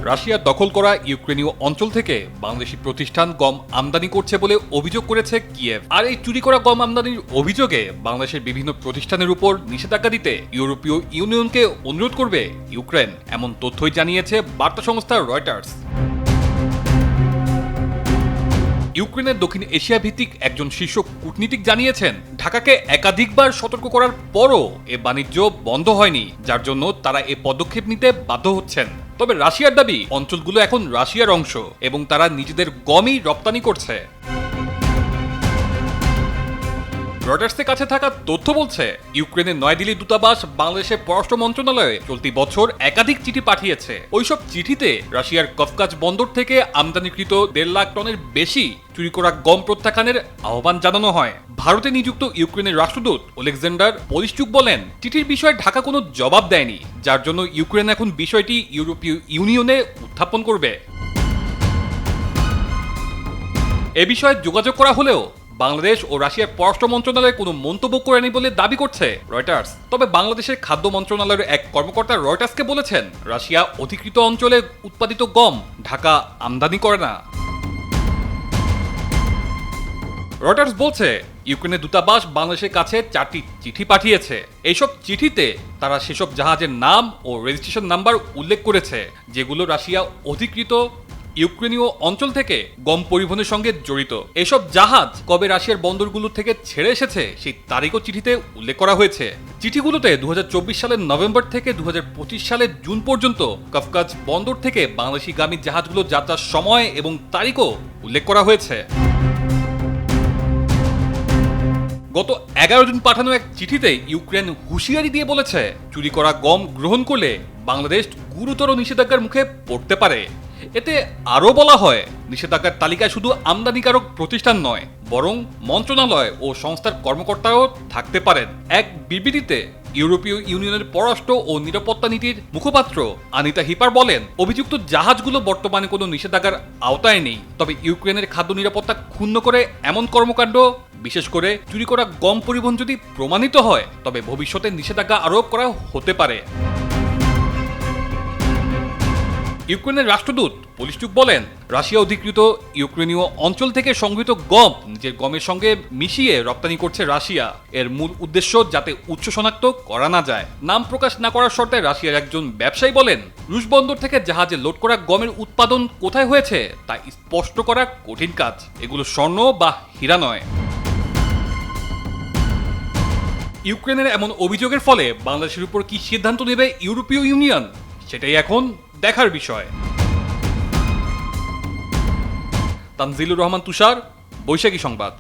রাশিয়ার দখল করা ইউক্রেনীয় অঞ্চল থেকে বাংলাদেশি প্রতিষ্ঠান গম আমদানি করছে বলে অভিযোগ করেছে কিয়েভ। আর এই চুরি করা গম আমদানির অভিযোগে বাংলাদেশের বিভিন্ন প্রতিষ্ঠানের উপর নিষেধাজ্ঞা দিতে ইউরোপীয় ইউনিয়নকে অনুরোধ করবে ইউক্রেন, এমন তথ্যই জানিয়েছে বার্তা সংস্থা রয়টার্স। ইউক্রেনের দক্ষিণ এশিয়া ভিত্তিক একজন শীর্ষ কূটনীতিক জানিয়েছেন, ঢাকাকে একাধিকবার সতর্ক করার পরও এ বাণিজ্য বন্ধ হয়নি, যার জন্য তারা এ পদক্ষেপ নিতে বাধ্য হচ্ছেন। তবে রাশিয়ার দাবি, অঞ্চলগুলো এখন রাশিয়ার অংশ এবং তারা নিজেদের গমই রপ্তানি করছে। রয়টার্সের কাছে থাকা তথ্য বলছে, ইউক্রেনের নয়াদিল্লি দূতাবাস বাংলাদেশের পররাষ্ট্র মন্ত্রণালয়ে চলতি বছর একাধিক চিঠি পাঠিয়েছে। ওইসব চিঠিতে রাশিয়ার কফকাজ বন্দর থেকে আমদানিকৃত 1.5 লাখ টনের বেশি চুরি করা গম প্রত্যাখ্যানের আহ্বান জানানো হয়। ভারতে নিযুক্ত ইউক্রেনের রাষ্ট্রদূত ওলেকজান্ডার পোলিশচুক বলেন, চিঠির বিষয়ে ঢাকা কোনো জবাব দেয়নি, যার জন্য ইউক্রেন এখন বিষয়টি ইউরোপীয় ইউনিয়নে উত্থাপন করবে। এ বিষয়ে যোগাযোগ করা হলেও বাংলাদেশ ও রাশিয়ার পররাষ্ট্র মন্ত্রণালয় কোনো মন্তব্য করেনি বলে দাবি করছে রয়টার্স। তবে বাংলাদেশের খাদ্য মন্ত্রণালয়ের এক কর্মকর্তা রয়টার্সকে বলেছেন, রাশিয়া অধিকৃত অঞ্চলে উৎপাদিত গম ঢাকা আমদানি করে না। রয়টার্স বলছে, ইউক্রেনের দূতাবাস বাংলাদেশের কাছে 4টি চিঠি পাঠিয়েছে। এইসব চিঠিতে তারা সেসব জাহাজের নাম ও রেজিস্ট্রেশন নাম্বার উল্লেখ করেছে, যেগুলো রাশিয়া অধিকৃত ইউক্রেনীয় অঞ্চল থেকে গম পরিবহনের সঙ্গে জড়িত। এসব জাহাজ কবে রাশিয়ার বন্দরগুলো থেকে ছেড়ে এসেছে সেই তারিখও চিঠিতে উল্লেখ করা হয়েছে। চিঠিগুলোতে 2024 সালের নভেম্বর থেকে 2025 সালের জুন পর্যন্ত কফকাজ বন্দর থেকে বাংলাদেশিগামী জাহাজগুলো যাত্রার সময় এবং তারিখও উল্লেখ করা হয়েছে। গত 11 জুন পাঠানো এক চিঠিতে ইউক্রেন হুঁশিয়ারি দিয়ে বলেছে, চুরি করা গম গ্রহণ করলে বাংলাদেশ গুরুতর নিষেধাজ্ঞার মুখে পড়তে পারে। এতে আরও বলা হয়, নিষেধাজ্ঞার তালিকায় শুধু আমদানিকারক প্রতিষ্ঠান নয়, বরং মন্ত্রণালয় ও সংস্থার কর্মকর্তারাও থাকতে পারেন। এক বিবৃতিতে ইউরোপীয় ইউনিয়নের পররাষ্ট্র ও নিরাপত্তা নীতির মুখপাত্র আনিতা হিপার বলেন, অভিযুক্ত জাহাজগুলো বর্তমানে কোনো নিষেধাজ্ঞার আওতায় নেই। তবে ইউক্রেনের খাদ্য নিরাপত্তা ক্ষুণ্ণ করে এমন কর্মকাণ্ড, বিশেষ করে চুরি করা গম পরিবহন যদি প্রমাণিত হয়, তবে ভবিষ্যতে নিষেধাজ্ঞা আরোপ করা হতে পারে। ইউক্রেনের রাষ্ট্রদূত পোলিশচুক বলেন, রাশিয়া অধিকৃত ইউক্রেনীয় অঞ্চল থেকে সংগৃহীত গম নিজের গমের সঙ্গে মিশিয়ে রপ্তানি করছে রাশিয়া। এর মূল উদ্দেশ্য যাতে উৎস শনাক্ত করা না যায়। নাম প্রকাশ না করার শর্তে রাশিয়ার একজন ব্যবসায়ী বলেন, রুশ বন্দর থেকে জাহাজে লোড করা গমের উৎপাদন কোথায় হয়েছে তা স্পষ্ট করা কঠিন কাজ। এগুলো স্বর্ণ বা হীরা নয়। ইউক্রেনের এমন অভিযোগের ফলে বাংলাদেশের উপর কি সিদ্ধান্ত নেবে ইউরোপীয় ইউনিয়ন, সেটাই এখন দেখার বিষয়। তানজিলুর রহমান তুষার, বৈশাখী সংবাদ।